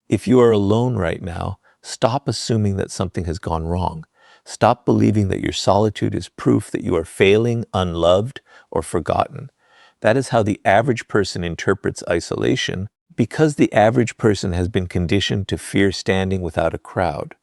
If you are alone right now, stop assuming that something has gone wrong. Stop believing that your solitude is proof that you are failing, unloved, or forgotten. That is how the average person interprets isolation, because the average person has been conditioned to fear standing without a crowd.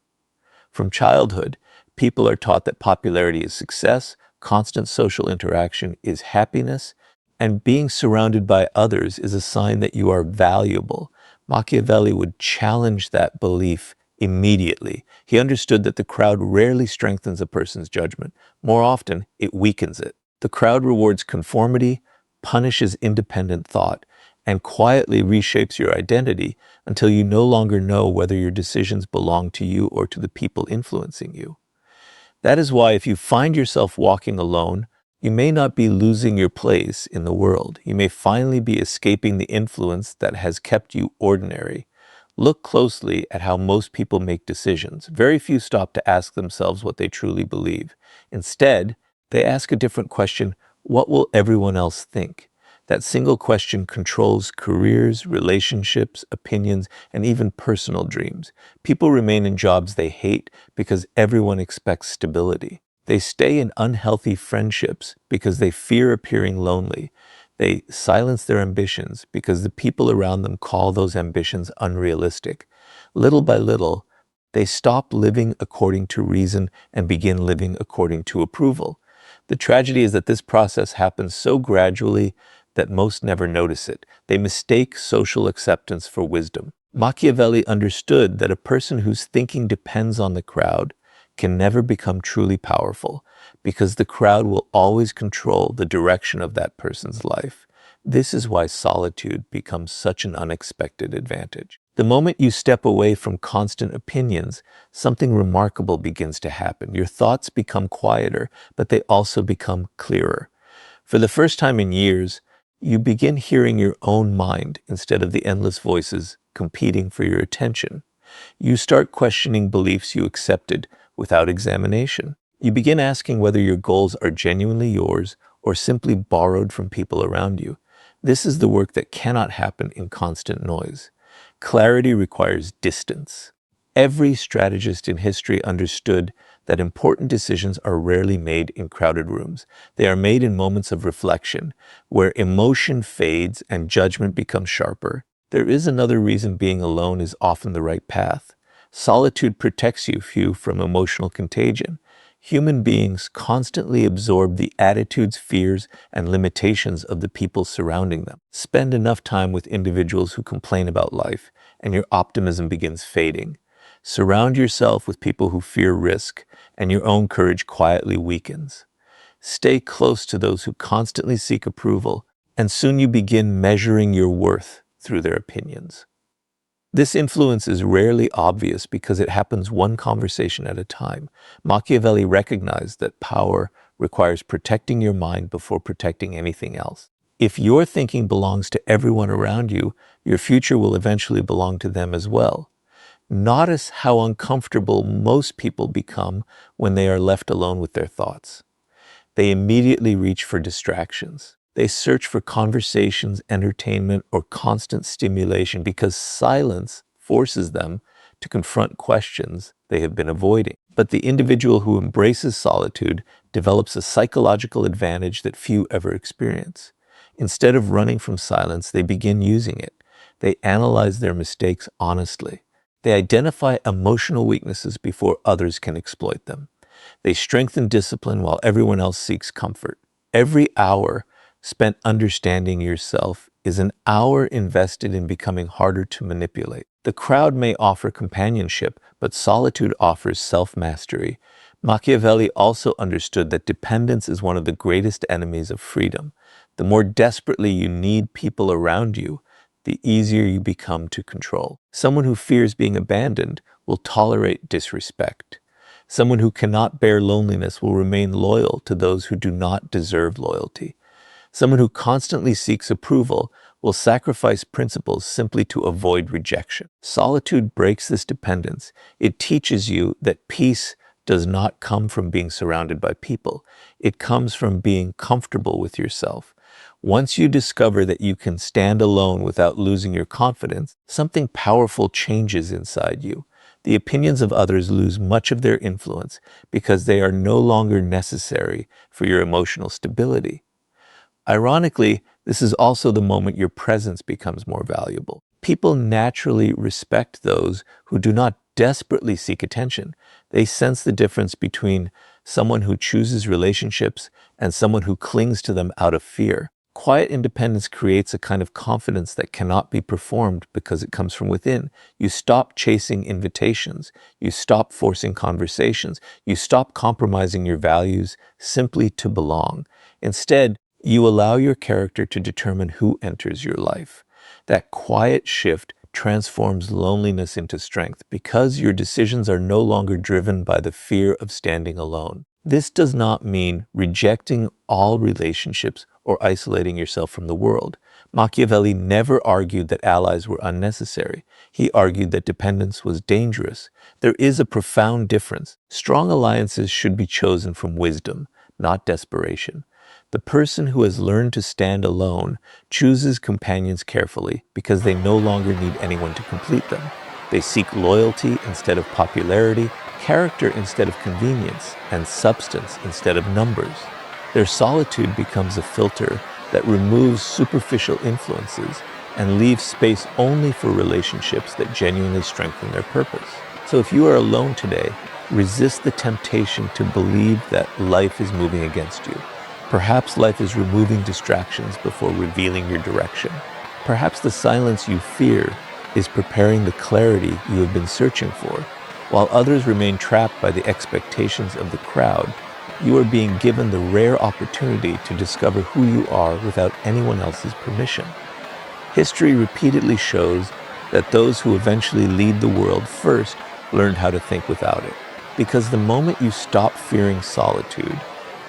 From childhood, people are taught that popularity is success, constant social interaction is happiness, and being surrounded by others is a sign that you are valuable. Machiavelli would challenge that belief immediately. He understood that the crowd rarely strengthens a person's judgment. More often, it weakens it. The crowd rewards conformity, punishes independent thought, and quietly reshapes your identity until you no longer know whether your decisions belong to you or to the people influencing you. That is why if you find yourself walking alone, you may not be losing your place in the world. You may finally be escaping the influence that has kept you ordinary. Look closely at how most people make decisions. Very few stop to ask themselves what they truly believe. Instead, they ask a different question: what will everyone else think? That single question controls careers, relationships, opinions, and even personal dreams. People remain in jobs they hate because everyone expects stability. They stay in unhealthy friendships because they fear appearing lonely. They silence their ambitions because the people around them call those ambitions unrealistic. Little by little, they stop living according to reason and begin living according to approval. The tragedy is that this process happens so gradually that most never notice it. They mistake social acceptance for wisdom. Machiavelli understood that a person whose thinking depends on the crowd can never become truly powerful, because the crowd will always control the direction of that person's life. This is why solitude becomes such an unexpected advantage. The moment you step away from constant opinions, something remarkable begins to happen. Your thoughts become quieter, but they also become clearer. For the first time in years, you begin hearing your own mind instead of the endless voices competing for your attention. You start questioning beliefs you accepted without examination. You begin asking whether your goals are genuinely yours or simply borrowed from people around you. This is the work that cannot happen in constant noise. Clarity requires distance. Every strategist in history understood that important decisions are rarely made in crowded rooms. They are made in moments of reflection, where emotion fades and judgment becomes sharper. There is another reason being alone is often the right path. Solitude protects you from emotional contagion. Human beings constantly absorb the attitudes, fears, and limitations of the people surrounding them. Spend enough time with individuals who complain about life, and your optimism begins fading. Surround yourself with people who fear risk, and your own courage quietly weakens. Stay close to those who constantly seek approval, and soon you begin measuring your worth through their opinions. This influence is rarely obvious because it happens one conversation at a time. Machiavelli recognized that power requires protecting your mind before protecting anything else. If your thinking belongs to everyone around you, your future will eventually belong to them as well. Notice how uncomfortable most people become when they are left alone with their thoughts. They immediately reach for distractions. They search for conversations, entertainment, or constant stimulation because silence forces them to confront questions they have been avoiding. But the individual who embraces solitude develops a psychological advantage that few ever experience. Instead of running from silence, they begin using it. They analyze their mistakes honestly. They identify emotional weaknesses before others can exploit them. They strengthen discipline while everyone else seeks comfort. Every hour spent understanding yourself is an hour invested in becoming harder to manipulate. The crowd may offer companionship, but solitude offers self-mastery. Machiavelli also understood that dependence is one of the greatest enemies of freedom. The more desperately you need people around you, the easier you become to control. Someone who fears being abandoned will tolerate disrespect. Someone who cannot bear loneliness will remain loyal to those who do not deserve loyalty. Someone who constantly seeks approval will sacrifice principles simply to avoid rejection. Solitude breaks this dependence. It teaches you that peace does not come from being surrounded by people. It comes from being comfortable with yourself. Once you discover that you can stand alone without losing your confidence, something powerful changes inside you. The opinions of others lose much of their influence because they are no longer necessary for your emotional stability. Ironically, this is also the moment your presence becomes more valuable. People naturally respect those who do not desperately seek attention. They sense the difference between someone who chooses relationships and someone who clings to them out of fear. Quiet independence creates a kind of confidence that cannot be performed because it comes from within. You stop chasing invitations. You stop forcing conversations. You stop compromising your values simply to belong. Instead, you allow your character to determine who enters your life. That quiet shift transforms loneliness into strength because your decisions are no longer driven by the fear of standing alone. This does not mean rejecting all relationships or isolating yourself from the world. Machiavelli never argued that allies were unnecessary. He argued that dependence was dangerous. There is a profound difference. Strong alliances should be chosen from wisdom, not desperation. The person who has learned to stand alone chooses companions carefully because they no longer need anyone to complete them. They seek loyalty instead of popularity, character instead of convenience, and substance instead of numbers. Their solitude becomes a filter that removes superficial influences and leaves space only for relationships that genuinely strengthen their purpose. So if you are alone today, resist the temptation to believe that life is moving against you. Perhaps life is removing distractions before revealing your direction. Perhaps the silence you fear is preparing the clarity you have been searching for. While others remain trapped by the expectations of the crowd, you are being given the rare opportunity to discover who you are without anyone else's permission. History repeatedly shows that those who eventually lead the world first learned how to think without it. Because the moment you stop fearing solitude,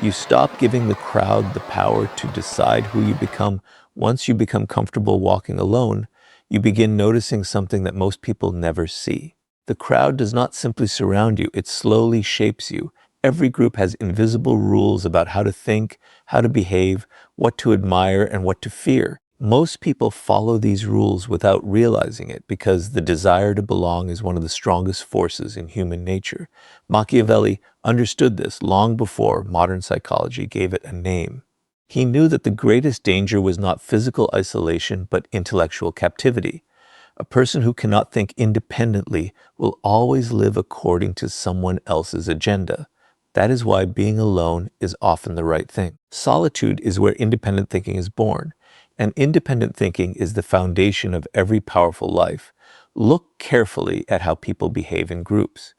you stop giving the crowd the power to decide who you become. Once you become comfortable walking alone, you begin noticing something that most people never see. The crowd does not simply surround you, it slowly shapes you. Every group has invisible rules about how to think, how to behave, what to admire, and what to fear. Most people follow these rules without realizing it because the desire to belong is one of the strongest forces in human nature. Machiavelli understood this long before modern psychology gave it a name. He knew that the greatest danger was not physical isolation but intellectual captivity. A person who cannot think independently will always live according to someone else's agenda. That is why being alone is often the right thing. Solitude is where independent thinking is born, and independent thinking is the foundation of every powerful life. Look carefully at how people behave in groups.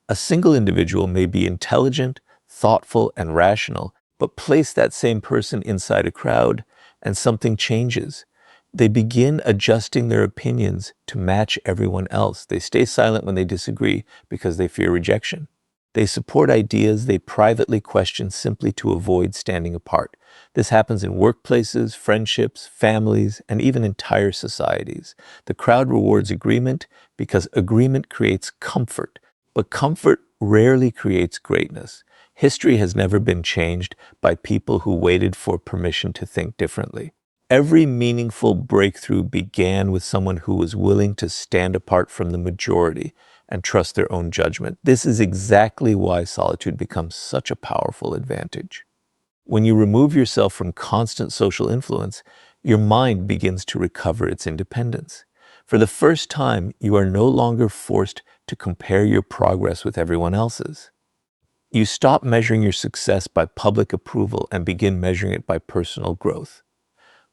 A single individual may be intelligent, thoughtful, and rational, but place that same person inside a crowd, and something changes. They begin adjusting their opinions to match everyone else. They stay silent when they disagree because they fear rejection. They support ideas they privately question simply to avoid standing apart. This happens in workplaces, friendships, families, and even entire societies. The crowd rewards agreement because agreement creates comfort, but comfort rarely creates greatness. History has never been changed by people who waited for permission to think differently. Every meaningful breakthrough began with someone who was willing to stand apart from the majority and trust their own judgment. This is exactly why solitude becomes such a powerful advantage. When you remove yourself from constant social influence, your mind begins to recover its independence. For the first time, you are no longer forced to compare your progress with everyone else's. You stop measuring your success by public approval and begin measuring it by personal growth.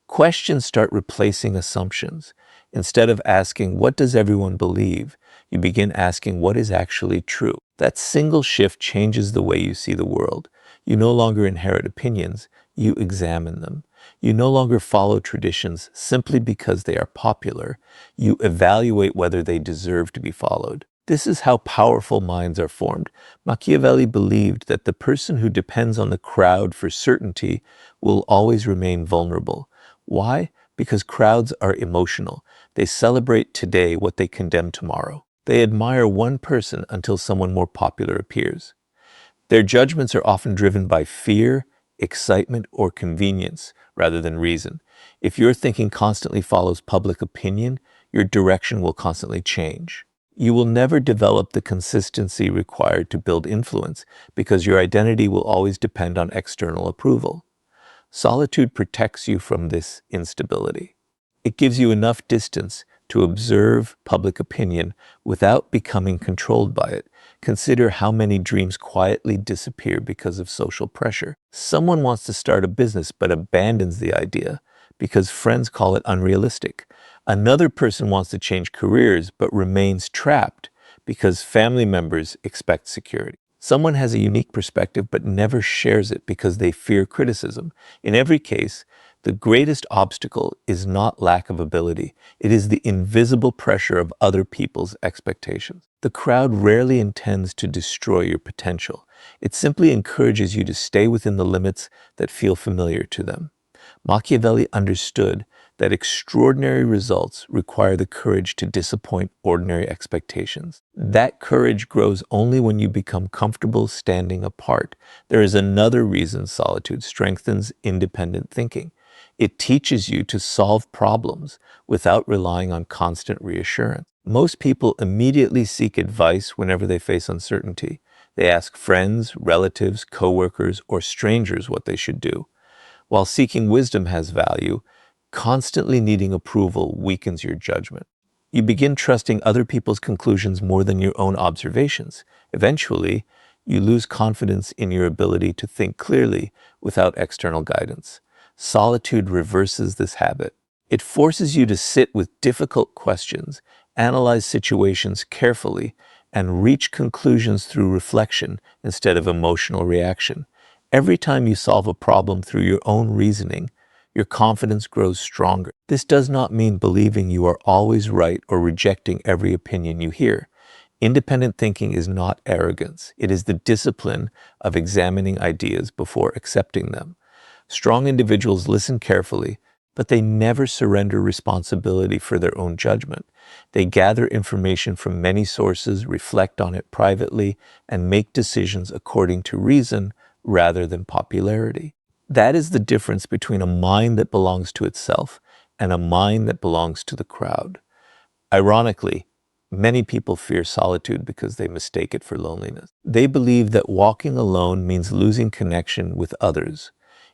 Questions start replacing assumptions. Instead of asking, what does everyone believe? You begin asking, what is actually true? That single shift changes the way you see the world. You no longer inherit opinions, you examine them. You no longer follow traditions simply because they are popular. You evaluate whether they deserve to be followed. This is how powerful minds are formed. Machiavelli believed that the person who depends on the crowd for certainty will always remain vulnerable. Why? Because crowds are emotional. They celebrate today what they condemn tomorrow. They admire one person until someone more popular appears. Their judgments are often driven by fear, excitement, or convenience rather than reason. If your thinking constantly follows public opinion, your direction will constantly change. You will never develop the consistency required to build influence because your identity will always depend on external approval. Solitude protects you from this instability. It gives you enough distance to observe public opinion without becoming controlled by it. Consider how many dreams quietly disappear because of social pressure. Someone wants to start a business but abandons the idea because friends call it unrealistic. Another person wants to change careers but remains trapped because family members expect security. Someone has a unique perspective but never shares it because they fear criticism. In every case, the greatest obstacle is not lack of ability. It is the invisible pressure of other people's expectations. The crowd rarely intends to destroy your potential. It simply encourages you to stay within the limits that feel familiar to them. Machiavelli understood that extraordinary results require the courage to disappoint ordinary expectations. That courage grows only when you become comfortable standing apart. There is another reason solitude strengthens independent thinking. It teaches you to solve problems without relying on constant reassurance. Most people immediately seek advice whenever they face uncertainty. They ask friends, relatives, coworkers, or strangers what they should do. While seeking wisdom has value, constantly needing approval weakens your judgment. You begin trusting other people's conclusions more than your own observations. Eventually, you lose confidence in your ability to think clearly without external guidance. Solitude reverses this habit. It forces you to sit with difficult questions, analyze situations carefully, and reach conclusions through reflection instead of emotional reaction. Every time you solve a problem through your own reasoning, your confidence grows stronger. This does not mean believing you are always right or rejecting every opinion you hear. Independent thinking is not arrogance. It is the discipline of examining ideas before accepting them. Strong individuals listen carefully, but they never surrender responsibility for their own judgment. They gather information from many sources, reflect on it privately, and make decisions according to reason rather than popularity. That is the difference between a mind that belongs to itself and a mind that belongs to the crowd. Ironically, many people fear solitude because they mistake it for loneliness. They believe that walking alone means losing connection with others.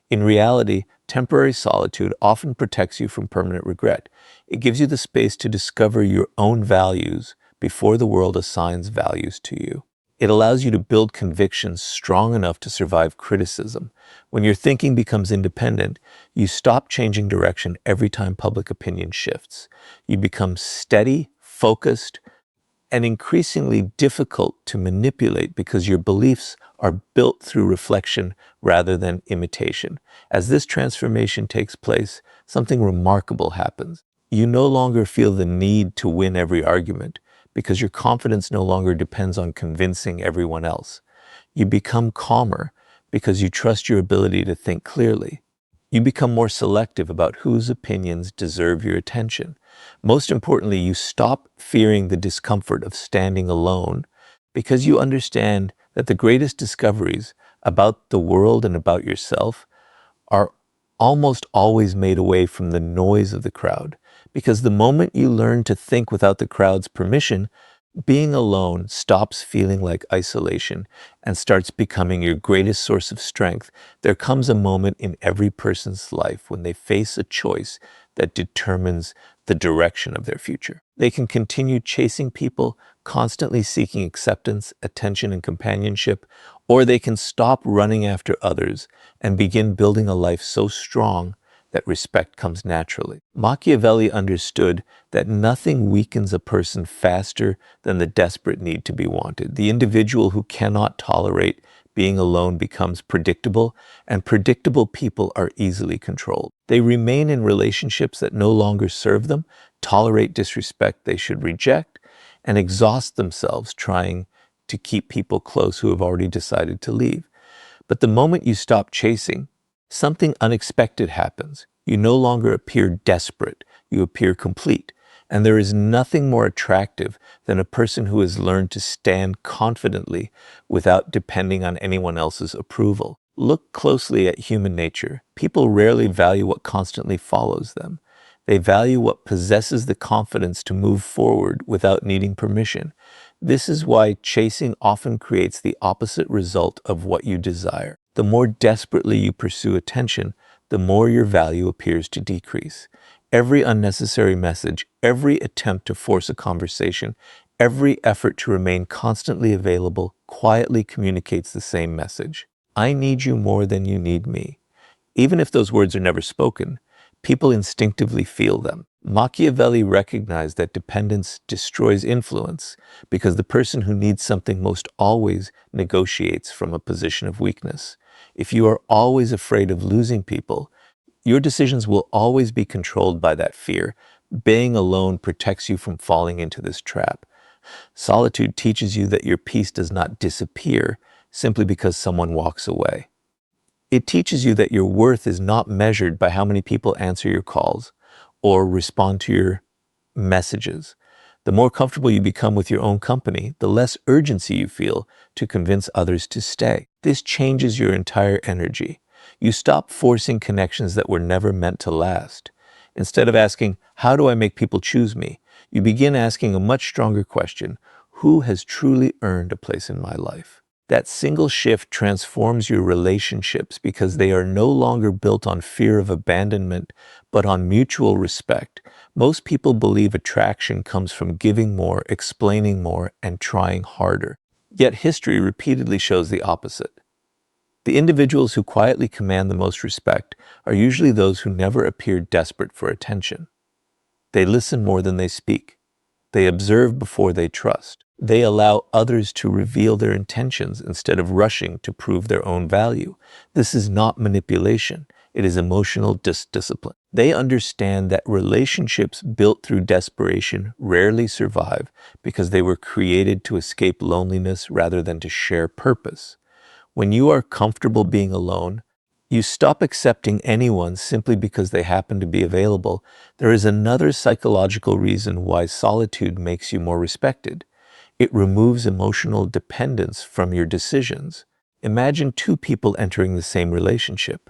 In reality, temporary solitude often protects you from permanent regret. It gives you the space to discover your own values before the world assigns values to you. It allows you to build convictions strong enough to survive criticism. When your thinking becomes independent, you stop changing direction every time public opinion shifts. You become steady, focused, and increasingly difficult to manipulate because your beliefs are built through reflection rather than imitation. As this transformation takes place, something remarkable happens. You no longer feel the need to win every argument because your confidence no longer depends on convincing everyone else. You become calmer because you trust your ability to think clearly. You become more selective about whose opinions deserve your attention. Most importantly, you stop fearing the discomfort of standing alone because you understand that the greatest discoveries about the world and about yourself are almost always made away from the noise of the crowd. Because the moment you learn to think without the crowd's permission, being alone stops feeling like isolation and starts becoming your greatest source of strength. There comes a moment in every person's life when they face a choice that determines the direction of their future. They can continue chasing people, constantly seeking acceptance, attention, and companionship, or they can stop running after others and begin building a life so strong that respect comes naturally. Machiavelli understood that nothing weakens a person faster than the desperate need to be wanted. The individual who cannot tolerate being alone becomes predictable, and predictable people are easily controlled. They remain in relationships that no longer serve them, tolerate disrespect they should reject, and exhaust themselves trying to keep people close who have already decided to leave. But the moment you stop chasing, something unexpected happens. You no longer appear desperate, you appear complete. And there is nothing more attractive than a person who has learned to stand confidently without depending on anyone else's approval. Look closely at human nature. People rarely value what constantly follows them. They value what possesses the confidence to move forward without needing permission. This is why chasing often creates the opposite result of what you desire. The more desperately you pursue attention, the more your value appears to decrease. Every unnecessary message, every attempt to force a conversation, every effort to remain constantly available quietly communicates the same message. I need you more than you need me. Even if those words are never spoken, people instinctively feel them. Machiavelli recognized that dependence destroys influence because the person who needs something most always negotiates from a position of weakness. If you are always afraid of losing people, your decisions will always be controlled by that fear. Being alone protects you from falling into this trap. Solitude teaches you that your peace does not disappear simply because someone walks away. It teaches you that your worth is not measured by how many people answer your calls or respond to your messages. The more comfortable you become with your own company, the less urgency you feel to convince others to stay. This changes your entire energy. You stop forcing connections that were never meant to last. Instead of asking, how do I make people choose me? You begin asking a much stronger question: who has truly earned a place in my life? That single shift transforms your relationships because they are no longer built on fear of abandonment, but on mutual respect. Most people believe attraction comes from giving more, explaining more, and trying harder. Yet history repeatedly shows the opposite. The individuals who quietly command the most respect are usually those who never appear desperate for attention. They listen more than they speak. They observe before they trust. They allow others to reveal their intentions instead of rushing to prove their own value. This is not manipulation. It is emotional discipline. They understand that relationships built through desperation rarely survive because they were created to escape loneliness rather than to share purpose. When you are comfortable being alone, you stop accepting anyone simply because they happen to be available. There is another psychological reason why solitude makes you more respected. It removes emotional dependence from your decisions. Imagine two people entering the same relationship.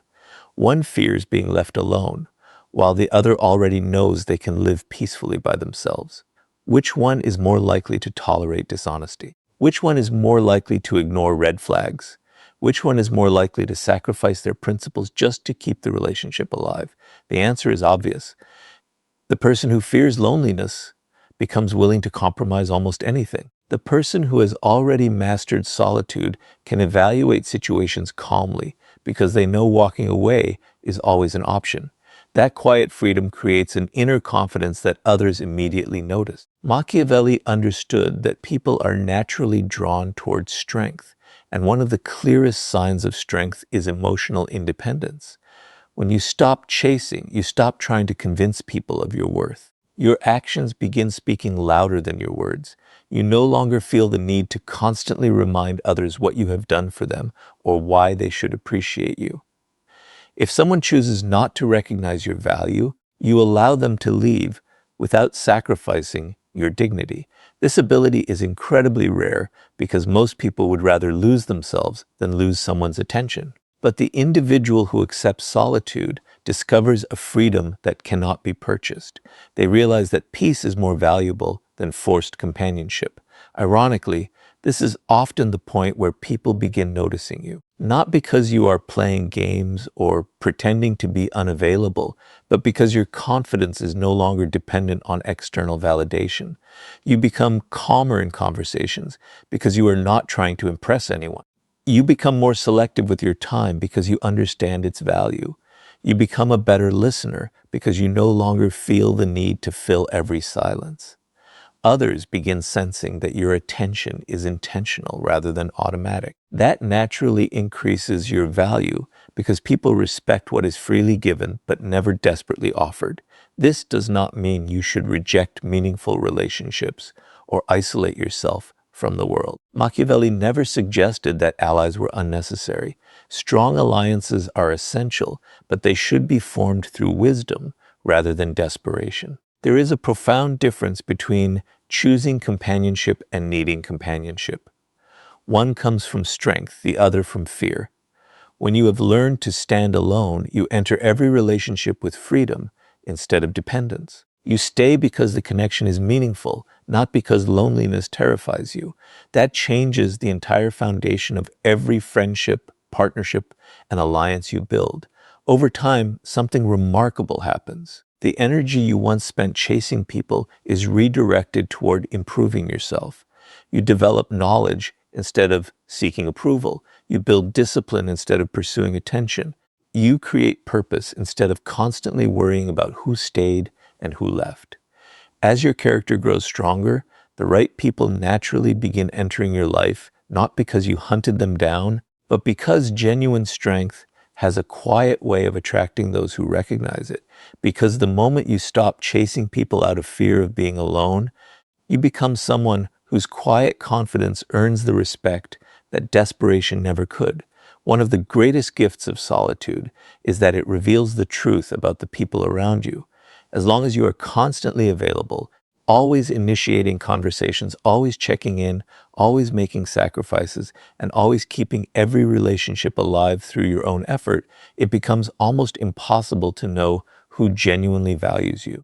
One fears being left alone, while the other already knows they can live peacefully by themselves. Which one is more likely to tolerate dishonesty? Which one is more likely to ignore red flags? Which one is more likely to sacrifice their principles just to keep the relationship alive? The answer is obvious. The person who fears loneliness becomes willing to compromise almost anything. The person who has already mastered solitude can evaluate situations calmly because they know walking away is always an option. That quiet freedom creates an inner confidence that others immediately notice. Machiavelli understood that people are naturally drawn towards strength, and one of the clearest signs of strength is emotional independence. When you stop chasing, you stop trying to convince people of your worth. Your actions begin speaking louder than your words. You no longer feel the need to constantly remind others what you have done for them or why they should appreciate you. If someone chooses not to recognize your value, you allow them to leave without sacrificing your dignity. This ability is incredibly rare because most people would rather lose themselves than lose someone's attention. But the individual who accepts solitude discovers a freedom that cannot be purchased. They realize that peace is more valuable than forced companionship. Ironically, this is often the point where people begin noticing you. Not because you are playing games or pretending to be unavailable, but because your confidence is no longer dependent on external validation. You become calmer in conversations because you are not trying to impress anyone. You become more selective with your time because you understand its value. You become a better listener because you no longer feel the need to fill every silence. Others begin sensing that your attention is intentional rather than automatic. That naturally increases your value because people respect what is freely given but never desperately offered. This does not mean you should reject meaningful relationships or isolate yourself from the world. Machiavelli never suggested that allies were unnecessary. Strong alliances are essential, but they should be formed through wisdom rather than desperation. There is a profound difference between choosing companionship and needing companionship. One comes from strength, the other from fear. When you have learned to stand alone, you enter every relationship with freedom instead of dependence. You stay because the connection is meaningful, not because loneliness terrifies you. That changes the entire foundation of every friendship, partnership, and alliance you build. Over time, something remarkable happens. The energy you once spent chasing people is redirected toward improving yourself. You develop knowledge instead of seeking approval. You build discipline instead of pursuing attention. You create purpose instead of constantly worrying about who stayed and who left. As your character grows stronger, the right people naturally begin entering your life, not because you hunted them down, but because genuine strength has a quiet way of attracting those who recognize it. Because the moment you stop chasing people out of fear of being alone, you become someone whose quiet confidence earns the respect that desperation never could. One of the greatest gifts of solitude is that it reveals the truth about the people around you. As long as you are constantly available, always initiating conversations, always checking in, always making sacrifices, and always keeping every relationship alive through your own effort, it becomes almost impossible to know who genuinely values you.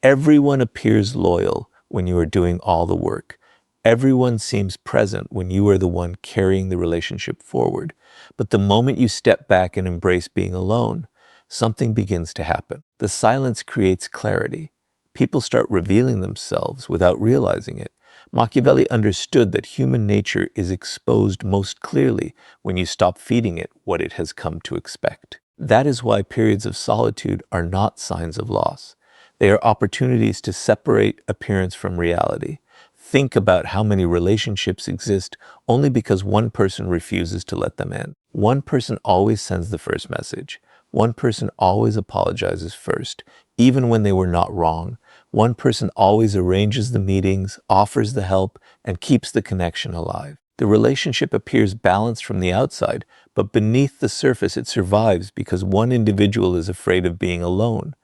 Everyone appears loyal when you are doing all the work. Everyone seems present when you are the one carrying the relationship forward. But the moment you step back and embrace being alone, something begins to happen. The silence creates clarity. People start revealing themselves without realizing it. Machiavelli understood that human nature is exposed most clearly when you stop feeding it what it has come to expect. That is why periods of solitude are not signs of loss. They are opportunities to separate appearance from reality. Think about how many relationships exist only because one person refuses to let them in. One person always sends the first message. One person always apologizes first, even when they were not wrong. One person always arranges the meetings, offers the help, and keeps the connection alive. The relationship appears balanced from the outside, but beneath the surface it survives because one individual is afraid of being alone.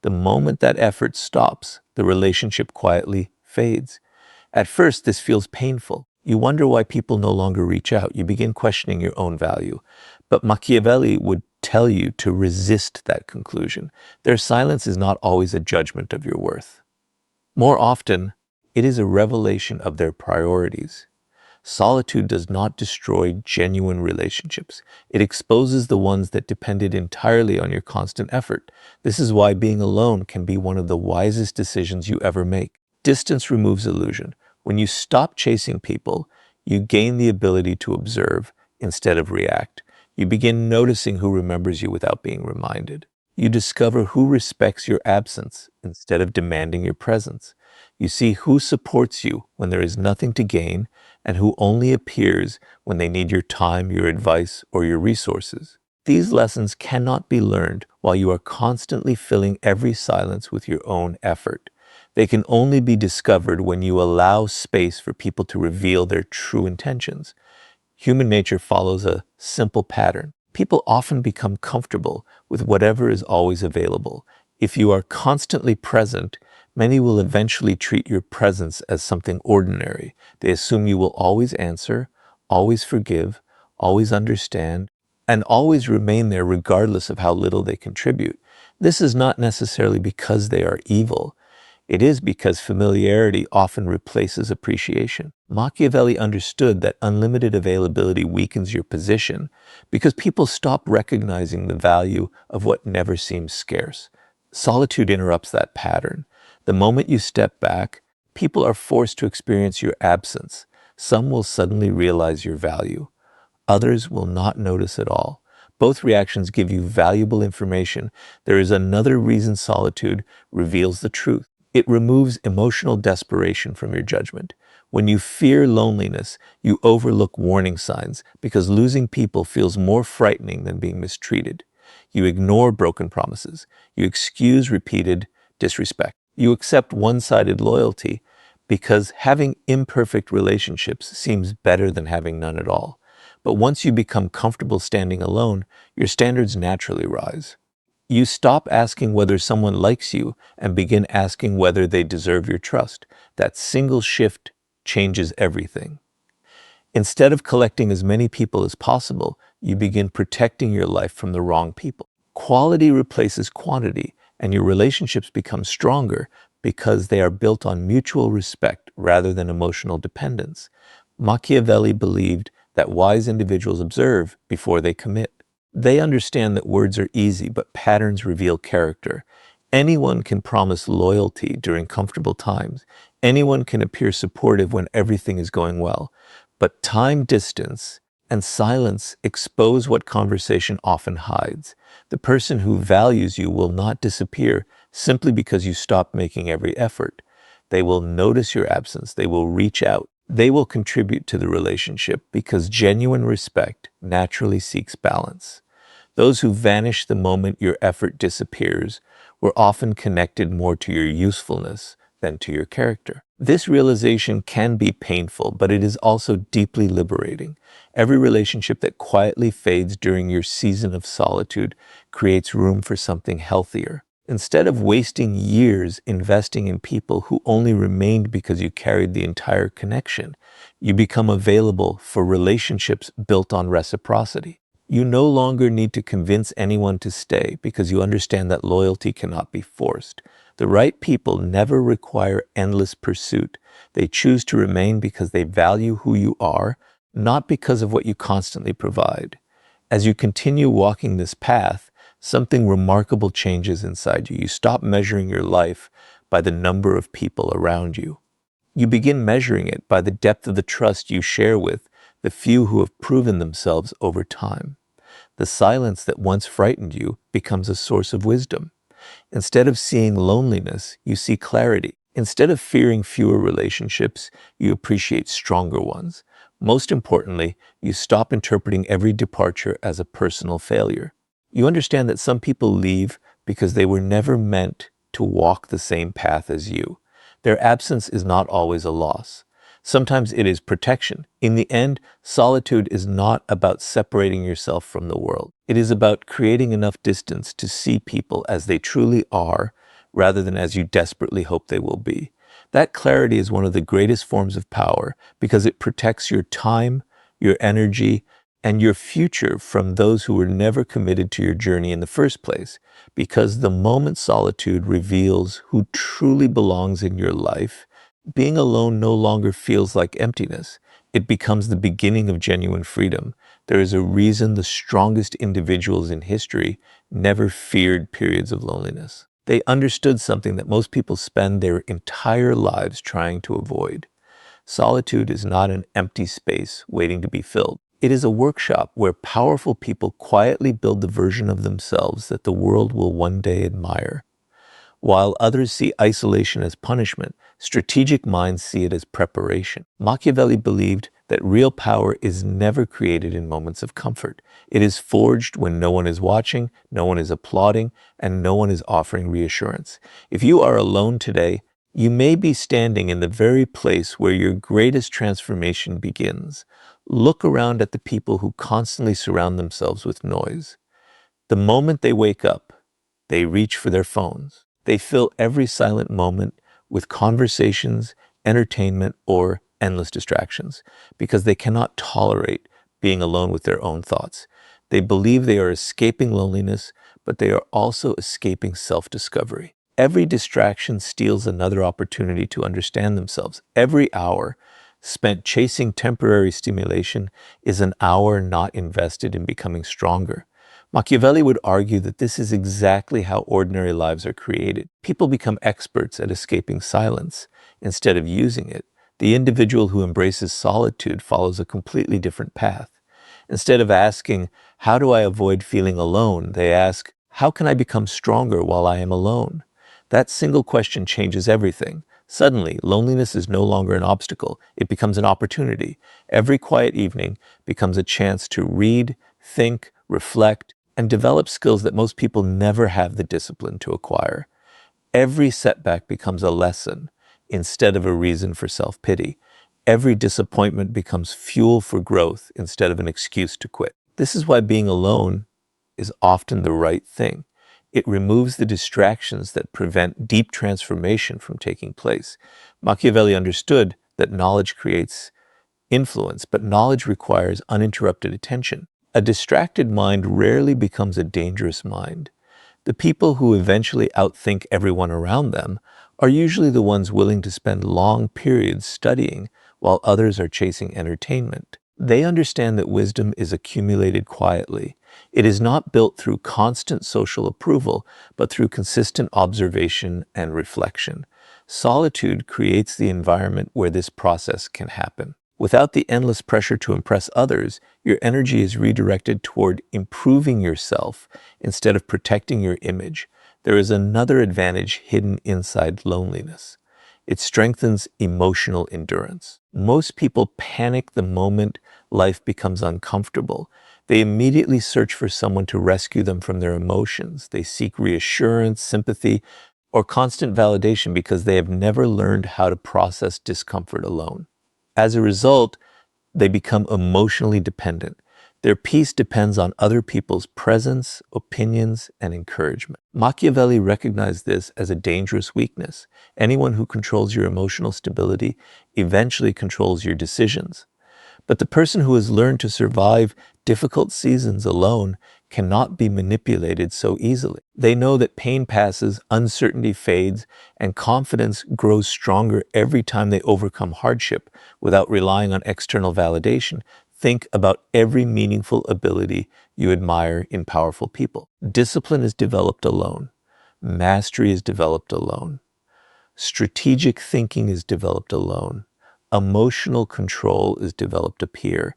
The moment that effort stops, the relationship quietly fades. At first, this feels painful. You wonder why people no longer reach out. You begin questioning your own value. But Machiavelli would tell you to resist that conclusion. Their silence is not always a judgment of your worth. More often, it is a revelation of their priorities. Solitude does not destroy genuine relationships. It exposes the ones that depended entirely on your constant effort. This is why being alone can be one of the wisest decisions you ever make. Distance removes illusion. When you stop chasing people, you gain the ability to observe instead of react. You begin noticing who remembers you without being reminded. You discover who respects your absence instead of demanding your presence. You see who supports you when there is nothing to gain and who only appears when they need your time, your advice, or your resources. These lessons cannot be learned while you are constantly filling every silence with your own effort. They can only be discovered when you allow space for people to reveal their true intentions. Human nature follows a simple pattern. People often become comfortable with whatever is always available. If you are constantly present, many will eventually treat your presence as something ordinary. They assume you will always answer, always forgive, always understand, and always remain there regardless of how little they contribute. This is not necessarily because they are evil. It is because familiarity often replaces appreciation. Machiavelli understood that unlimited availability weakens your position because people stop recognizing the value of what never seems scarce. Solitude interrupts that pattern. The moment you step back, people are forced to experience your absence. Some will suddenly realize your value. Others will not notice at all. Both reactions give you valuable information. There is another reason solitude reveals the truth. It removes emotional desperation from your judgment. When you fear loneliness, you overlook warning signs because losing people feels more frightening than being mistreated. You ignore broken promises. You excuse repeated disrespect. You accept one-sided loyalty because having imperfect relationships seems better than having none at all. But once you become comfortable standing alone, your standards naturally rise. You stop asking whether someone likes you and begin asking whether they deserve your trust. That single shift changes everything. Instead of collecting as many people as possible, you begin protecting your life from the wrong people. Quality replaces quantity, and your relationships become stronger because they are built on mutual respect rather than emotional dependence. Machiavelli believed that wise individuals observe before they commit. They understand that words are easy, but patterns reveal character. Anyone can promise loyalty during comfortable times. Anyone can appear supportive when everything is going well. But time, distance, and silence expose what conversation often hides. The person who values you will not disappear simply because you stop making every effort. They will notice your absence. They will reach out. They will contribute to the relationship because genuine respect naturally seeks balance. Those who vanish the moment your effort disappears were often connected more to your usefulness than to your character. This realization can be painful, but it is also deeply liberating. Every relationship that quietly fades during your season of solitude creates room for something healthier. Instead of wasting years investing in people who only remained because you carried the entire connection, you become available for relationships built on reciprocity. You no longer need to convince anyone to stay because you understand that loyalty cannot be forced. The right people never require endless pursuit. They choose to remain because they value who you are, not because of what you constantly provide. As you continue walking this path, something remarkable changes inside you. You stop measuring your life by the number of people around you. You begin measuring it by the depth of the trust you share with the few who have proven themselves over time. The silence that once frightened you becomes a source of wisdom. Instead of seeing loneliness, you see clarity. Instead of fearing fewer relationships, you appreciate stronger ones. Most importantly, you stop interpreting every departure as a personal failure. You understand that some people leave because they were never meant to walk the same path as you. Their absence is not always a loss. Sometimes it is protection. In the end, solitude is not about separating yourself from the world. It is about creating enough distance to see people as they truly are, rather than as you desperately hope they will be. That clarity is one of the greatest forms of power because it protects your time, your energy, and your future from those who were never committed to your journey in the first place. Because the moment solitude reveals who truly belongs in your life, being alone no longer feels like emptiness. It becomes the beginning of genuine freedom. There is a reason the strongest individuals in history never feared periods of loneliness. They understood something that most people spend their entire lives trying to avoid. Solitude is not an empty space waiting to be filled. It is a workshop where powerful people quietly build the version of themselves that the world will one day admire. While others see isolation as punishment, strategic minds see it as preparation. Machiavelli believed that real power is never created in moments of comfort. It is forged when no one is watching, no one is applauding, and no one is offering reassurance. If you are alone today, you may be standing in the very place where your greatest transformation begins. Look around at the people who constantly surround themselves with noise. The moment they wake up, they reach for their phones. They fill every silent moment with conversations, entertainment, or endless distractions because they cannot tolerate being alone with their own thoughts. They believe they are escaping loneliness, but they are also escaping self-discovery. Every distraction steals another opportunity to understand themselves. Every hour spent chasing temporary stimulation is an hour not invested in becoming stronger. Machiavelli would argue that this is exactly how ordinary lives are created. People become experts at escaping silence instead of using it. The individual who embraces solitude follows a completely different path. Instead of asking, "How do I avoid feeling alone?" they ask, "How can I become stronger while I am alone?" That single question changes everything. Suddenly, loneliness is no longer an obstacle. It becomes an opportunity. Every quiet evening becomes a chance to read, think, reflect, and develop skills that most people never have the discipline to acquire. Every setback becomes a lesson instead of a reason for self-pity. Every disappointment becomes fuel for growth instead of an excuse to quit. This is why being alone is often the right thing. It removes the distractions that prevent deep transformation from taking place. Machiavelli understood that knowledge creates influence, but knowledge requires uninterrupted attention. A distracted mind rarely becomes a dangerous mind. The people who eventually outthink everyone around them are usually the ones willing to spend long periods studying while others are chasing entertainment. They understand that wisdom is accumulated quietly. It is not built through constant social approval, but through consistent observation and reflection. Solitude creates the environment where this process can happen. Without the endless pressure to impress others, your energy is redirected toward improving yourself instead of protecting your image. There is another advantage hidden inside loneliness. It strengthens emotional endurance. Most people panic the moment life becomes uncomfortable. They immediately search for someone to rescue them from their emotions. They seek reassurance, sympathy, or constant validation because they have never learned how to process discomfort alone. As a result, they become emotionally dependent. Their peace depends on other people's presence, opinions, and encouragement. Machiavelli recognized this as a dangerous weakness. Anyone who controls your emotional stability eventually controls your decisions. But the person who has learned to survive difficult seasons alone cannot be manipulated so easily. They know that pain passes, uncertainty fades, and confidence grows stronger every time they overcome hardship without relying on external validation. Think about every meaningful ability you admire in powerful people. Discipline is developed alone. Mastery is developed alone. Strategic thinking is developed alone. Emotional control is developed a peer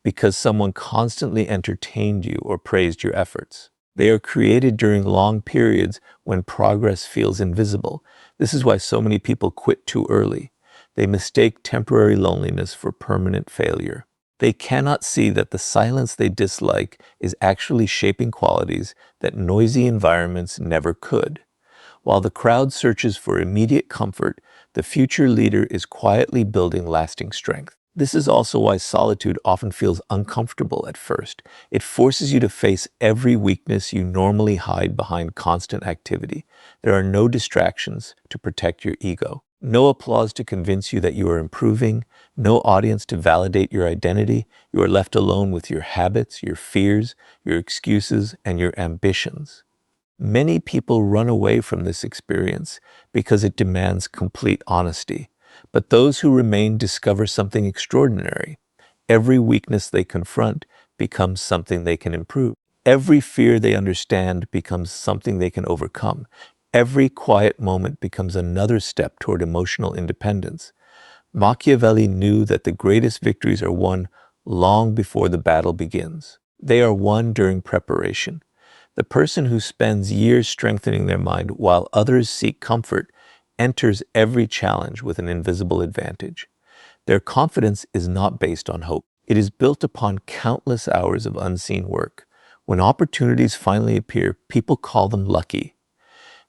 because someone constantly entertained you or praised your efforts. They are created during long periods when progress feels invisible. This is why so many people quit too early. They mistake temporary loneliness for permanent failure. They cannot see that the silence they dislike is actually shaping qualities that noisy environments never could. While the crowd searches for immediate comfort, the future leader is quietly building lasting strength. This is also why solitude often feels uncomfortable at first. It forces you to face every weakness you normally hide behind constant activity. There are no distractions to protect your ego, no applause to convince you that you are improving, no audience to validate your identity. You are left alone with your habits, your fears, your excuses, and your ambitions. Many people run away from this experience because it demands complete honesty. But those who remain discover something extraordinary. Every weakness they confront becomes something they can improve. Every fear they understand becomes something they can overcome. Every quiet moment becomes another step toward emotional independence. Machiavelli knew that the greatest victories are won long before the battle begins. They are won during preparation. The person who spends years strengthening their mind while others seek comfort enters every challenge with an invisible advantage. Their confidence is not based on hope. It is built upon countless hours of unseen work. When opportunities finally appear, people call them lucky.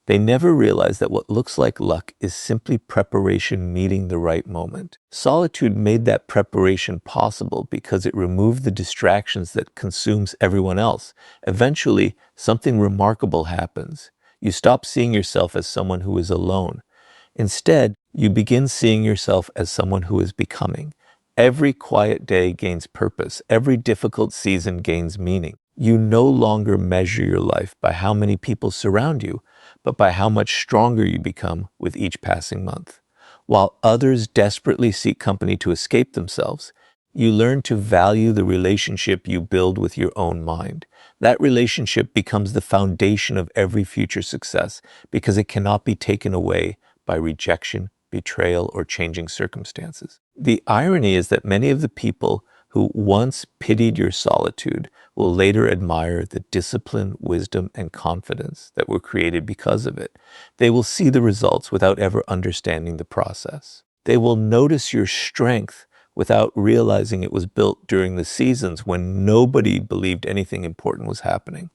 They never realize that what looks like luck is simply preparation meeting the right moment. Solitude made that preparation possible because it removed the distractions that consumes everyone else. Eventually, something remarkable happens. You stop seeing yourself as someone who is alone. Instead, you begin seeing yourself as someone who is becoming. Every quiet day gains purpose. Every difficult season gains meaning. You no longer measure your life by how many people surround you, but by how much stronger you become with each passing month. While others desperately seek company to escape themselves, you learn to value the relationship you build with your own mind. That relationship becomes the foundation of every future success because it cannot be taken away by rejection, betrayal, or changing circumstances. The irony is that many of the people who once pitied your solitude will later admire the discipline, wisdom, and confidence that were created because of it. They will see the results without ever understanding the process. They will notice your strength without realizing it was built during the seasons when nobody believed anything important was happening.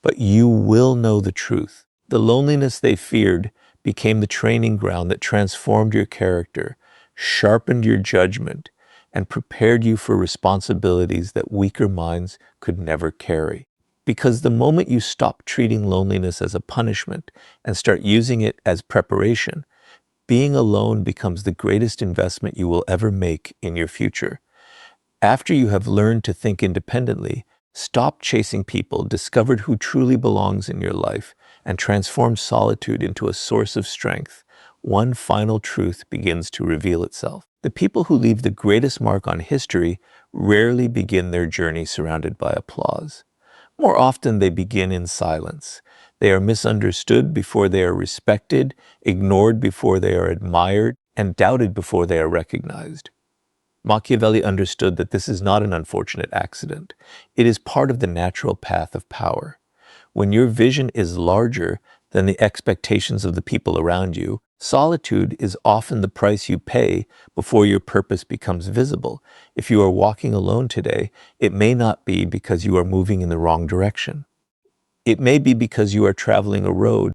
But you will know the truth. The loneliness they feared became the training ground that transformed your character, sharpened your judgment, and prepared you for responsibilities that weaker minds could never carry. Because the moment you stop treating loneliness as a punishment and start using it as preparation, being alone becomes the greatest investment you will ever make in your future. After you have learned to think independently, stop chasing people, discovered who truly belongs in your life, and transform solitude into a source of strength, one final truth begins to reveal itself. The people who leave the greatest mark on history rarely begin their journey surrounded by applause. More often, they begin in silence. They are misunderstood before they are respected, ignored before they are admired, and doubted before they are recognized. Machiavelli understood that this is not an unfortunate accident. It is part of the natural path of power. When your vision is larger than the expectations of the people around you, solitude is often the price you pay before your purpose becomes visible. If you are walking alone today, it may not be because you are moving in the wrong direction. It may be because you are traveling a road